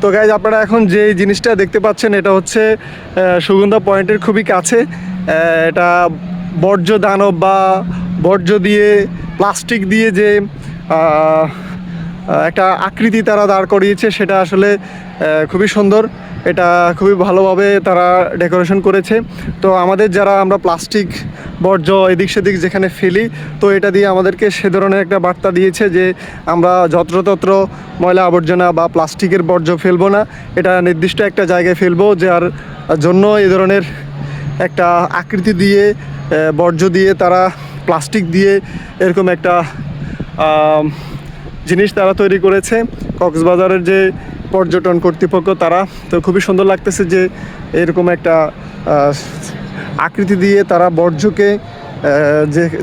তো গাইজ আপনারা এখন যে জিনিসটা দেখতে পাচ্ছেন এটা হচ্ছে সুগন্ধা পয়েন্টের খুবই কাছে। এটা বর্জ্য দানব বা বর্জ্য দিয়ে প্লাস্টিক দিয়ে যে একটা আকৃতি তারা দাঁড় করিয়েছে সেটা আসলে খুবই সুন্দর। এটা খুবই ভালোভাবে তারা ডেকোরেশন করেছে। তো আমাদের যারা আমরা প্লাস্টিক বর্জ্য এদিক সেদিক যেখানে ফেলি, তো এটা দিয়ে আমাদেরকে সে ধরনের একটা বার্তা দিয়েছে যে আমরা যত্রতত্র ময়লা আবর্জনা বা প্লাস্টিকের বর্জ্য ফেলবো না, এটা নির্দিষ্ট একটা জায়গায় ফেলবো, যার জন্য এই ধরনের একটা আকৃতি দিয়ে বর্জ্য দিয়ে তারা প্লাস্টিক দিয়ে এরকম একটা জিনিস তারা তৈরি করেছে। কক্সবাজারের যে পর্যটন কর্তৃপক্ষ তারা, তো খুবই সুন্দর লাগতেছে যে এরকম একটা আকৃতি দিয়ে তারা বর্জ্যকে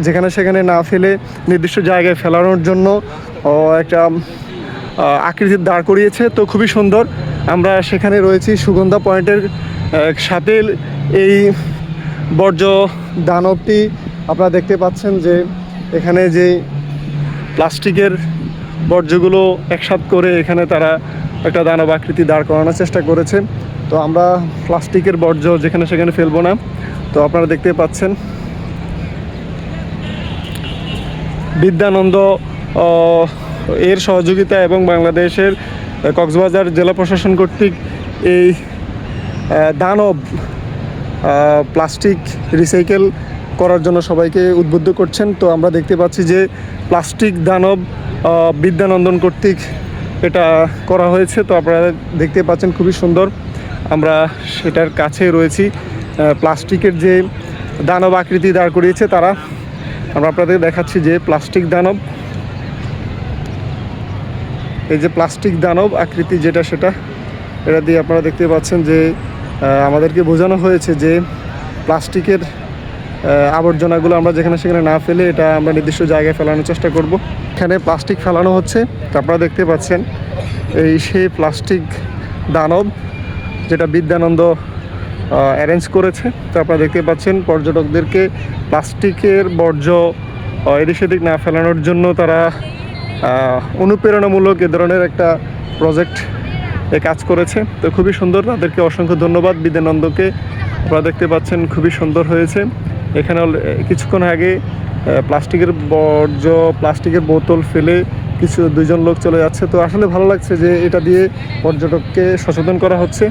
যেখানে সেখানে না ফেলে নির্দিষ্ট জায়গায় ফেলানোর জন্য একটা আকৃতি দাঁড় করিয়েছে। তো খুবই সুন্দর। আমরা সেখানে রয়েছি সুগন্ধা পয়েন্টের সাথে। এই বর্জ্য দানবটি আপনারা দেখতে পাচ্ছেন যে এখানে যে প্লাস্টিকের বর্জ্যগুলো একসাথ করে এখানে তারা একটা দানব আকৃতি দাঁড় করানোর চেষ্টা করেছে। তো আমরা প্লাস্টিকের বর্জ্য যেখানে সেখানে ফেলবো না। তো আপনারা দেখতে পাচ্ছেন বিদ্যানন্দ এর সহযোগিতা এবং বাংলাদেশের কক্সবাজার জেলা প্রশাসন কর্তৃক এই দানব প্লাস্টিক রিসাইকেল করার জন্য সবাইকে উদ্বুদ্ধ করছেন। তো আমরা দেখতে পাচ্ছি যে প্লাস্টিক দানব বিদ্যানন্দন কর্তৃক এটা করা হয়েছে। তো আপনারা দেখতে পাচ্ছেন খুবই সুন্দর। আমরা সেটার কাছে রয়েছি। প্লাস্টিকের যে দানব আকৃতি দাঁড় করিয়েছে তারা, আমরা আপনাদের দেখাচ্ছি যে প্লাস্টিক দানব, এই যে প্লাস্টিক দানব আকৃতি যেটা সেটা, এটা দিয়ে আপনারা দেখতে পাচ্ছেন যে আমাদেরকে বোঝানো হয়েছে যে প্লাস্টিকের আবর্জনাগুলো আমরা যেখানে সেখানে না ফেলে এটা আমরা নির্দিষ্ট জায়গায় ফেলানোর চেষ্টা করব। এখানে প্লাস্টিক ফেলানো হচ্ছে। তো আপনারা দেখতে পাচ্ছেন এই সেই প্লাস্টিক দানব যেটা বিদ্যানন্দ অ্যারেঞ্জ করেছে। তো আপনারা দেখতে পাচ্ছেন পর্যটকদেরকে প্লাস্টিকের বর্জ্য এদিক সেদিক না ফেলানোর জন্য তারা অনুপ্রেরণামূলক এ ধরনের একটা প্রজেক্ট কাজ করেছে। তো খুবই সুন্দর, তাদেরকে অসংখ্য ধন্যবাদ। বিদ্যানন্দকে আপনারা দেখতে পাচ্ছেন খুবই সুন্দর হয়েছে। এখানে কিছুক্ষণ আগে প্লাস্টিকের বর্জ্য, প্লাস্টিকের বোতল ফেলে দুইজন লোক চলে যাচ্ছে। তো আসলে ভালো লাগছে যে এটা দিয়ে পর্যটককে সচেতন করা হচ্ছে।